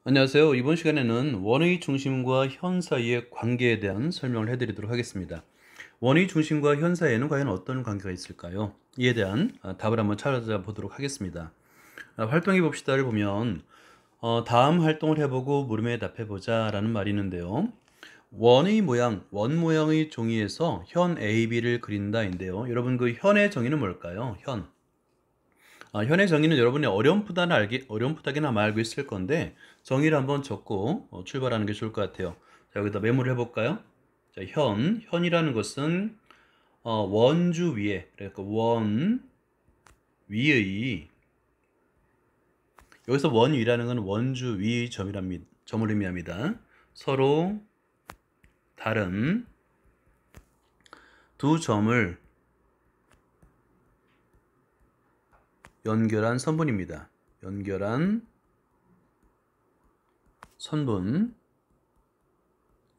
안녕하세요. 이번 시간에는 원의 중심과 현 사이의 관계에 대한 설명을 해드리도록 하겠습니다. 원의 중심과 현 사이에는 과연 어떤 관계가 있을까요? 이에 대한 답을 한번 찾아보도록 하겠습니다. 활동해 봅시다를 보면 다음 활동을 해보고 물음에 답해보자 라는 말이 있는데요. 원의 모양, 원 모양의 종이에서 현 AB를 그린다인데요. 여러분 그 현의 정의는 뭘까요? 현. 현의 정의는 여러분이 어렴풋하게나마 알고 있을 건데 정의를 한번 적고 출발하는 게 좋을 것 같아요. 자, 여기다 메모를 해볼까요? 자, 현이라는 것은 원주 위에, 그러니까 원 위의, 여기서 원 위라는 건 원주 위의 점을 의미합니다. 서로 다른 두 점을 연결한 선분입니다. 연결한 선분,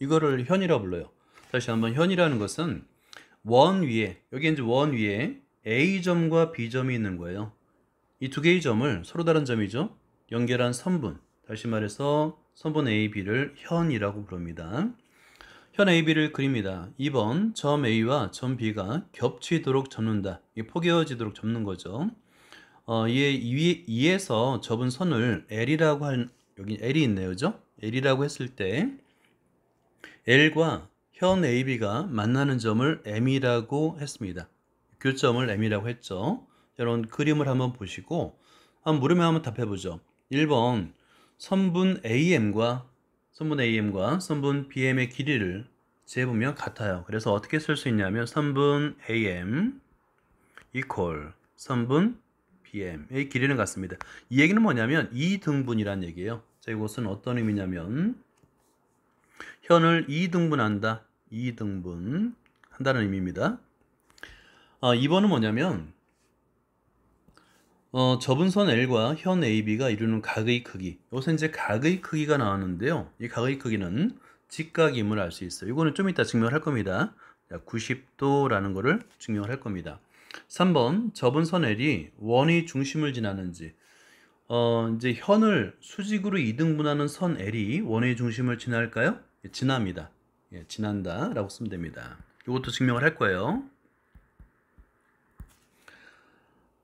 이거를 현이라고 불러요. 다시 한번 현이라는 것은 원 위에, 여기 이제 원 위에 A점과 B점이 있는 거예요. 이 두 개의 점을 서로 다른 점이죠. 연결한 선분, 다시 말해서 선분 A, B를 현이라고 부릅니다. 현 A, B를 그립니다. 2번 점 A와 점 B가 겹치도록 접는다. 이게 포개어지도록 접는 거죠. 이에서 접은 선을 L이라고 여기 L이 있네요. 그죠? L이라고 했을 때 L과 현 AB가 만나는 점을 M이라고 했습니다. 교점을 M이라고 했죠. 여러분 그림을 한번 보시고 물음에 한번 답해보죠. 1번 선분 AM과 선분 BM의 길이를 재보면 같아요. 그래서 어떻게 쓸 수 있냐면 선분 AM equal 선분 BM의 길이는 같습니다. 이 얘기는 뭐냐면 2등분이란 얘기예요. 자, 이것은 어떤 의미냐면 현을 2등분한다. 2등분 한다는 의미입니다. 2번은 뭐냐면 접은 선 L과 현 AB가 이루는 각의 크기. 여기서 이제 각의 크기가 나왔는데요. 이 각의 크기는 직각임을 알 수 있어요. 이거는 좀 이따 증명을 할 겁니다. 90도라는 거를 증명을 할 겁니다. 3번 접은 선 L이 원의 중심을 지나는지. 이제 현을 수직으로 2등분하는 선 L이 원의 중심을 지날까요? 지납니다. 예, 지난다 라고 쓰면 됩니다. 이것도 증명을 할 거예요.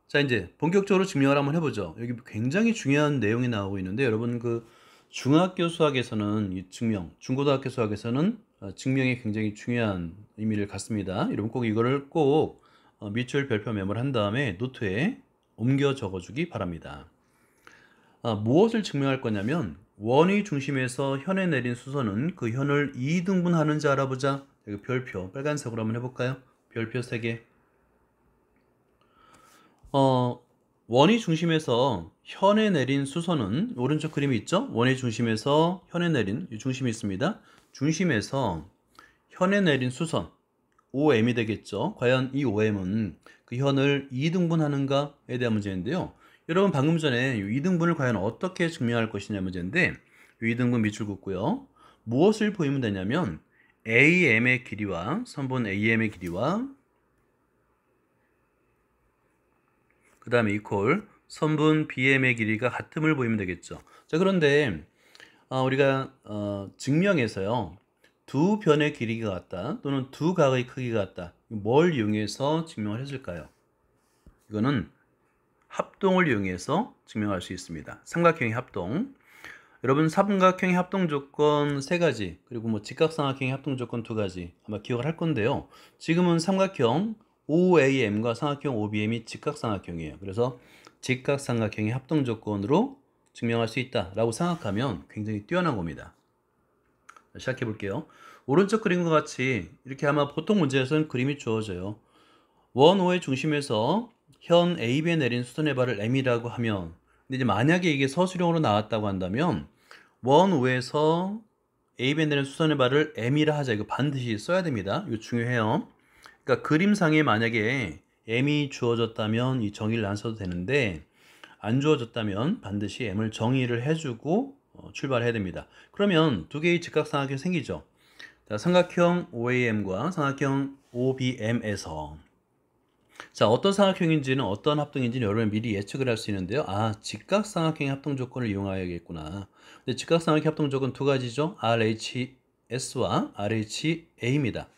자, 이제 본격적으로 증명을 한번 해보죠. 여기 굉장히 중요한 내용이 나오고 있는데 여러분 그 중학교 수학에서는 이 증명, 중고등학교 수학에서는 증명이 굉장히 중요한 의미를 갖습니다. 여러분 꼭 이거를 꼭 밑줄 별표 메모를 한 다음에 노트에 옮겨 적어주기 바랍니다. 무엇을 증명할 거냐면 원의 중심에서 현에 내린 수선은 그 현을 2등분하는지 알아보자. 여기 별표 빨간색으로 한번 해볼까요? 별표 3개. 원의 중심에서 현에 내린 수선은 오른쪽 그림이 있죠? 원의 중심에서 현에 내린 이 중심이 있습니다. 중심에서 현에 내린 수선 OM이 되겠죠. 과연 이 OM은 그 현을 2등분하는가에 대한 문제인데요. 여러분 방금 전에 이 2등분을 과연 어떻게 증명할 것이냐 문제인데 이 2등분 밑줄 긋고요. 무엇을 보이면 되냐면 AM의 길이와 선분 AM의 길이와 그 다음에 이퀄 선분 BM의 길이가 같음을 보이면 되겠죠. 자, 그런데 우리가 증명에서요. 두 변의 길이가 같다 또는 두 각의 크기가 같다. 뭘 이용해서 증명을 했을까요? 이거는 합동을 이용해서 증명할 수 있습니다. 삼각형의 합동. 여러분 삼각형의 합동 조건 3가지 그리고 뭐 직각삼각형의 합동 조건 2가지 아마 기억을 할 건데요. 지금은 삼각형 OAM과 삼각형 OBM이 직각삼각형이에요. 그래서 직각삼각형의 합동 조건으로 증명할 수 있다라고 생각하면 굉장히 뛰어난 겁니다. 시작해 볼게요. 오른쪽 그림과 같이 이렇게 아마 보통 문제에서는 그림이 주어져요. 원O의 중심에서 현 AB에 내린 수선의 발을 M이라고 하면 근데 이제 만약에 이게 서술형으로 나왔다고 한다면 원O에서 AB에 내린 수선의 발을 M이라 하자. 이거 반드시 써야 됩니다. 이거 중요해요. 그러니까 그림상에 만약에 M이 주어졌다면 이 정의를 안 써도 되는데 안 주어졌다면 반드시 M을 정의를 해주고 출발해야 됩니다. 그러면 두 개의 직각삼각형이 생기죠. 자, 삼각형 OAM과 삼각형 OBM에서 자, 어떤 삼각형인지는 어떤 합동인지는 여러분 미리 예측을 할 수 있는데요. 아, 직각삼각형의 합동 조건을 이용하야겠구나. 근데 직각삼각형 합동 조건 두 가지죠. RHS와 RHA입니다.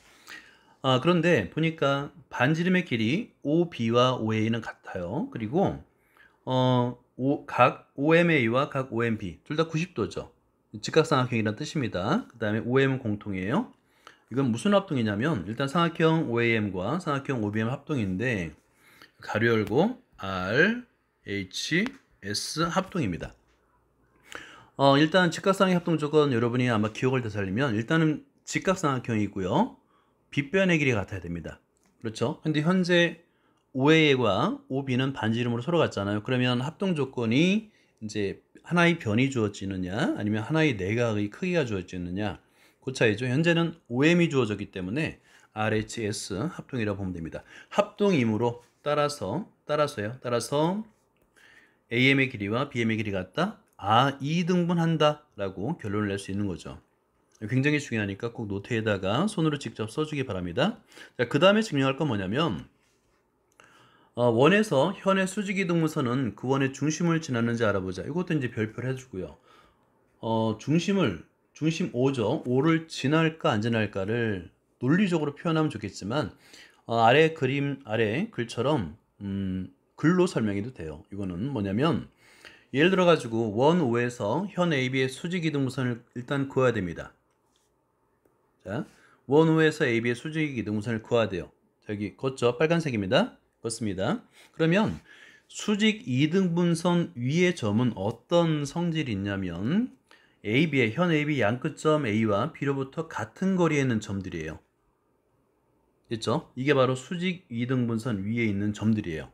그런데 보니까 반지름의 길이 OB와 OA는 같아요. 그리고 각 OMA와 각 OMB 둘 다 90도죠. 직각삼각형이라는 뜻입니다. 그 다음에 OM은 공통이에요. 이건 무슨 합동이냐면 일단 삼각형 OAM과 삼각형 OBM 합동인데 가로 열고 R, H, S 합동입니다. 일단 직각삼각형 합동 조건 여러분이 아마 기억을 되살리면 일단은 직각삼각형이고요. 빗변의 길이가 같아야 됩니다. 그렇죠? 근데 현재 OA과 OB는 반지름으로 서로 같잖아요. 그러면 합동 조건이 이제 하나의 변이 주어지느냐 아니면 하나의 내각의 크기가 주어지느냐 그 차이죠. 현재는 OM이 주어졌기 때문에 RHS 합동이라고 보면 됩니다. 합동이므로 따라서 AM의 길이와 BM의 길이가 같다. 2등분한다 라고 결론을 낼 수 있는 거죠. 굉장히 중요하니까 꼭 노트에다가 손으로 직접 써주기 바랍니다. 자, 그 다음에 증명할 건 뭐냐면 원에서 현의 수직이등분선은 그 원의 중심을 지났는지 알아보자. 이것도 이제 별표를 해주고요. 중심 O죠. O를 지날까 안 지날까를 논리적으로 표현하면 좋겠지만 아래 글처럼 글로 설명해도 돼요. 이거는 뭐냐면 예를 들어 가지고 원 O에서 현 AB의 수직이등분선을 일단 그어야 됩니다. 자, 원 O에서 AB의 수직이등분선을 그어야 돼요. 저기 걷죠. 빨간색입니다. 걷습니다. 그러면 수직 이등분선 위의 점은 어떤 성질이 있냐면 현 AB 양끝점 A와 B로부터 같은 거리에 있는 점들이에요. 됐죠? 이게 바로 수직 이등분선 위에 있는 점들이에요.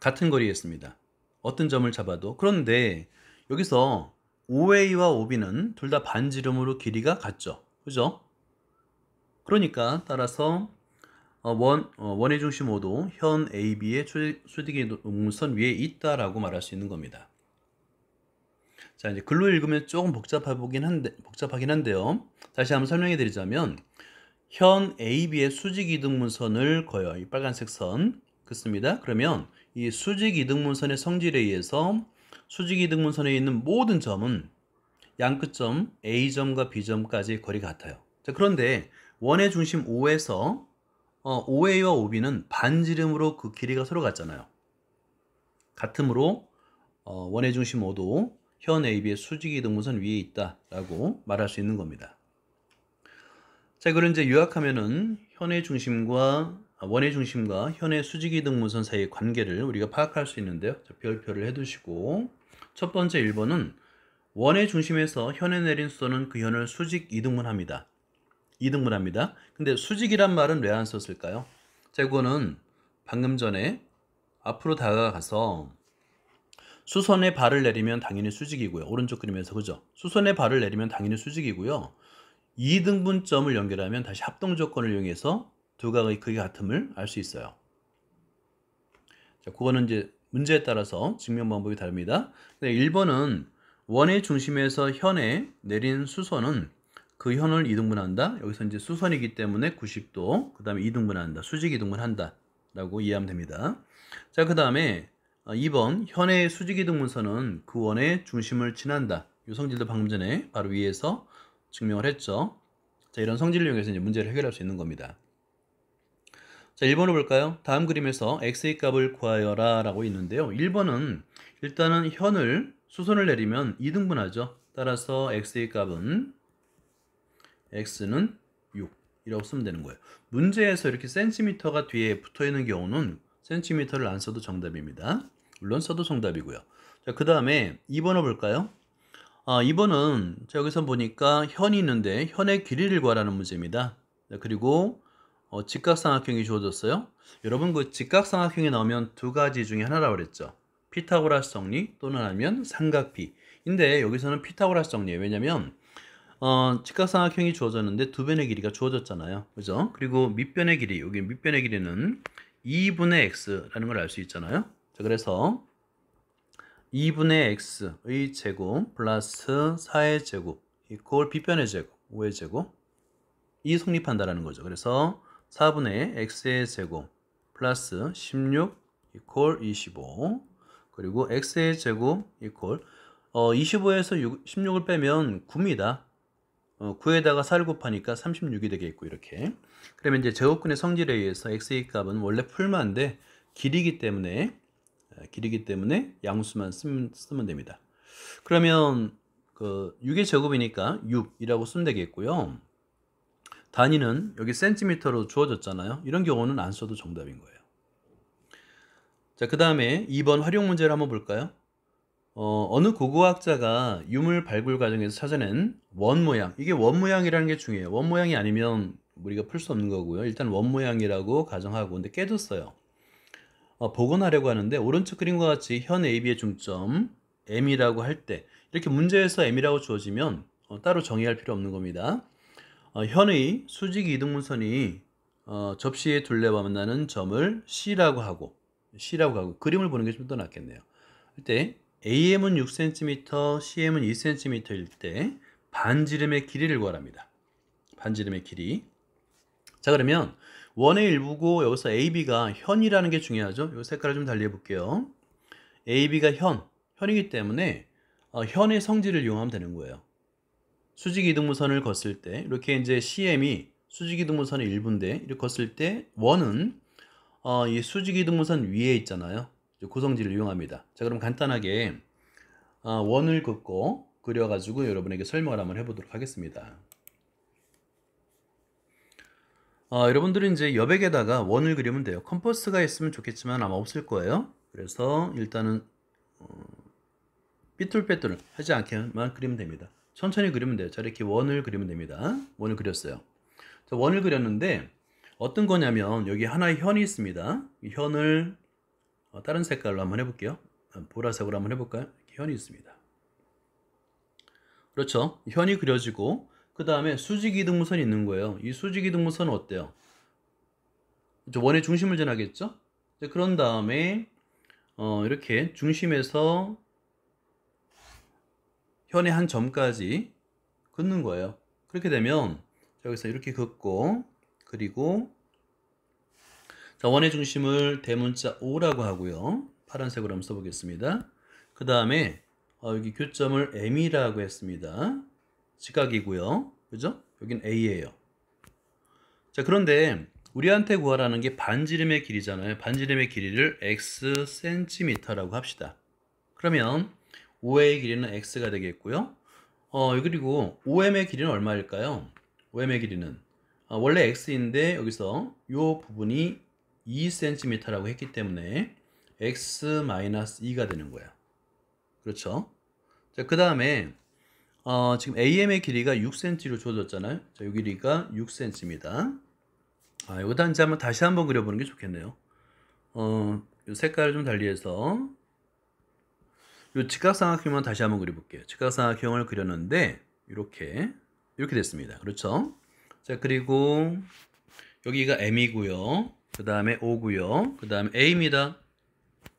같은 거리에 있습니다. 어떤 점을 잡아도. 그런데 여기서 OA와 OB는 둘 다 반지름으로 길이가 같죠. 그죠? 그러니까 따라서 원의 중심 O도 현 AB의 수직이등분선 위에 있다라고 말할 수 있는 겁니다. 자, 이제 글로 읽으면 조금 복잡하긴 한데요. 다시 한번 설명해 드리자면 현 AB의 수직이등분선을 그어요. 이 빨간색 선 긋습니다. 그러면 이 수직이등분선의 성질에 의해서 수직이등분선에 있는 모든 점은 양끝점 A점과 B점까지 거리가 같아요. 자, 그런데 원의 중심 O에서 OA와 OB는 반지름으로 그 길이가 서로 같잖아요. 같으므로 원의 중심 O도 현 AB의 수직이등분선 위에 있다라고 말할 수 있는 겁니다. 자, 이걸 이제 요약하면은 원의 중심과 현의 수직이등분선 사이의 관계를 우리가 파악할 수 있는데요. 자, 별표를 해두시고 첫 번째 1번은 원의 중심에서 현에 내린 수소는 그 현을 수직 이등분합니다. 근데 수직이란 말은 왜 안 썼을까요? 자, 이거는 방금 전에 앞으로 다가가서 수선에 발을 내리면 당연히 수직이고요. 오른쪽 그림에서 그죠? 수선에 발을 내리면 당연히 수직이고요. 이등분점을 연결하면 다시 합동 조건을 이용해서 두 각의 크기가 같음을 알 수 있어요. 자, 그거는 이제 문제에 따라서 증명 방법이 다릅니다. 1번은 원의 중심에서 현에 내린 수선은 그 현을 이등분한다. 여기서 이제 수선이기 때문에 90도, 그 다음에 이등분한다. 수직 이등분한다. 라고 이해하면 됩니다. 자, 그 다음에 2번 현의 수직 이등분선은 그 원의 중심을 지난다. 이 성질도 방금 전에 바로 위에서 증명을 했죠. 자, 이런 성질을 이용해서 이제 문제를 해결할 수 있는 겁니다. 자, 1번을 볼까요? 다음 그림에서 x의 값을 구하여라 라고 있는데요. 1번은 일단은 수선을 내리면 2등분하죠. 따라서 x의 값은 x는 6 이라고 쓰면 되는 거예요. 문제에서 이렇게 센티미터가 뒤에 붙어 있는 경우는 센티미터를 안 써도 정답입니다. 물론 써도 정답이고요. 자, 그 다음에 2번을 볼까요? 2번은 여기서 보니까 현이 있는데 현의 길이를 구하라는 문제입니다. 자, 그리고 직각삼각형이 주어졌어요. 여러분 그 직각삼각형이 나오면 두 가지 중에 하나라고 그랬죠. 피타고라스 정리 또는 아니면 삼각비. 근데 여기서는 피타고라스 정리예요. 왜냐면 직각삼각형이 주어졌는데 두 변의 길이가 주어졌잖아요. 그죠? 그리고 밑변의 길이, 여기 밑변의 길이는 2분의 x라는 걸 알 수 있잖아요. 자, 그래서 2분의 x의 제곱 플러스 4의 제곱 이퀄 빗변의 제곱 5의 제곱 이 성립한다라는 거죠. 그래서 4분의 x의 제곱 플러스 16 이퀄 25 그리고 x의 제곱 이퀄 25에서 16을 빼면 9입니다. 9에다가 4를 곱하니까 36이 되겠고 이렇게. 그러면 이제 제곱근의 성질에 의해서 x의 값은 원래 풀만데 길이기 때문에 양수만 쓰면 됩니다. 그러면 그 6의 제곱이니까 6이라고 쓰면 되겠고요. 단위는 여기 센티미터로 주어졌잖아요. 이런 경우는 안 써도 정답인 거예요. 자, 그 다음에 2번 활용 문제를 한번 볼까요? 어느 고고학자가 유물 발굴 과정에서 찾아낸 원 모양. 이게 원 모양이라는 게 중요해요. 원 모양이 아니면 우리가 풀 수 없는 거고요. 일단 원 모양이라고 가정하고, 근데 깨졌어요. 복원하려고 하는데 오른쪽 그림과 같이 현 AB의 중점 M이라고 할 때 이렇게 문제에서 M이라고 주어지면 따로 정의할 필요 없는 겁니다. 현의 수직 이등분선이 접시의 둘레와 만나는 점을 C라고 하고 그림을 보는 게 좀 더 낫겠네요. 이때 AM은 6cm, CM은 2cm일 때 반지름의 길이를 구하랍니다. 반지름의 길이. 자, 그러면 원의 일부고 여기서 AB가 현이라는 게 중요하죠. 이 색깔을 좀 달리 해볼게요. AB가 현이기 때문에 현의 성질을 이용하면 되는 거예요. 수직이등분선을 걷을 때 이렇게 이제 CM이 수직이등분선의 일부인데 이렇게 걷을 때 원은 이 수직이등분선 위에 있잖아요. 그 성질을 이용합니다. 자, 그럼 간단하게 원을 긋고 그려가지고 여러분에게 설명을 한번 해보도록 하겠습니다. 여러분들은 이제 여백에다가 원을 그리면 돼요. 컴퍼스가 있으면 좋겠지만 아마 없을 거예요. 그래서 일단은 삐뚤빼뚤 하지 않게만 그리면 됩니다. 천천히 그리면 돼요. 자, 이렇게 원을 그리면 됩니다. 원을 그렸어요. 자, 원을 그렸는데 어떤 거냐면 여기 하나의 현이 있습니다. 이 현을 다른 색깔로 한번 해볼게요. 보라색으로 한번 해볼까요? 이렇게 현이 있습니다. 그렇죠. 현이 그려지고 그 다음에 수직이등분선이 있는 거예요. 이 수직이등분선은 어때요? 원의 중심을 지나겠죠? 그런 다음에 이렇게 중심에서 현의 한 점까지 긋는 거예요. 그렇게 되면 여기서 이렇게 긋고 그리고 자, 원의 중심을 대문자 O라고 하고요. 파란색으로 한번 써보겠습니다. 그 다음에 여기 교점을 M이라고 했습니다. 직각이고요. 그죠? 여긴 A예요. 자, 그런데 우리한테 구하라는 게 반지름의 길이잖아요. 반지름의 길이를 X cm라고 합시다. 그러면 OA의 길이는 X가 되겠고요. 그리고 OM의 길이는 얼마일까요? OM의 길이는 원래 X인데 여기서 이 부분이 2cm라고 했기 때문에 X-2가 되는 거예요. 그렇죠? 자, 그 다음에 지금 AM의 길이가 6cm로 주어졌잖아요. 자, 이 길이가 6cm입니다. 여기다 이제 다시 한번 그려보는 게 좋겠네요. 이 색깔을 좀 달리해서 이 직각삼각형만 다시 한번 그려볼게요. 직각삼각형을 그렸는데 이렇게 됐습니다. 그렇죠? 자, 그리고 여기가 M이고요. 그 다음에 O고요. 그 다음에 A입니다.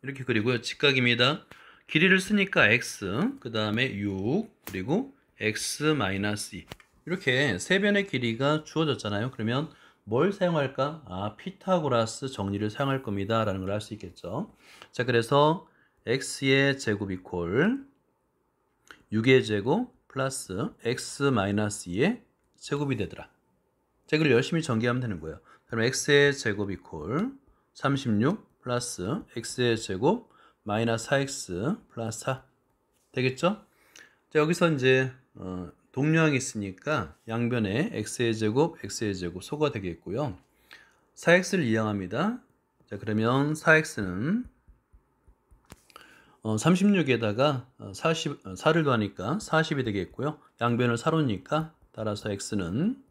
이렇게 그리고요. 직각입니다. 길이를 쓰니까 X, 그 다음에 6, 그리고 X-2. 이렇게 세 변의 길이가 주어졌잖아요. 그러면 뭘 사용할까? 피타고라스 정리를 사용할 겁니다. 라는 걸 알 수 있겠죠. 자, 그래서 X의 제곱 이퀄 6의 제곱 플러스 X-2의 제곱이 되더라. 자, 이걸 열심히 전개하면 되는 거예요. 그럼 X의 제곱 이퀄 36 플러스 X의 제곱 마이너스 4X 플러스 4 되겠죠? 자, 여기서 이제 동류항이 있으니까 양변에 X의 제곱, X의 제곱 소가 되겠고요. 4X를 이항합니다. 자, 그러면 4X는 36에다가 4를 더하니까 40이 되겠고요. 양변을 4로 니까 따라서 X는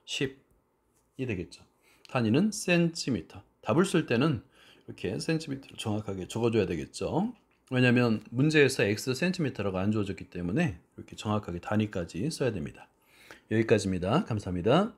10이 되겠죠. 단위는 센티미터. 답을 쓸 때는 이렇게 센티미터로 정확하게 적어줘야 되겠죠. 왜냐하면 문제에서 X 센티미터라고 안 주어졌기 때문에 이렇게 정확하게 단위까지 써야 됩니다. 여기까지입니다. 감사합니다.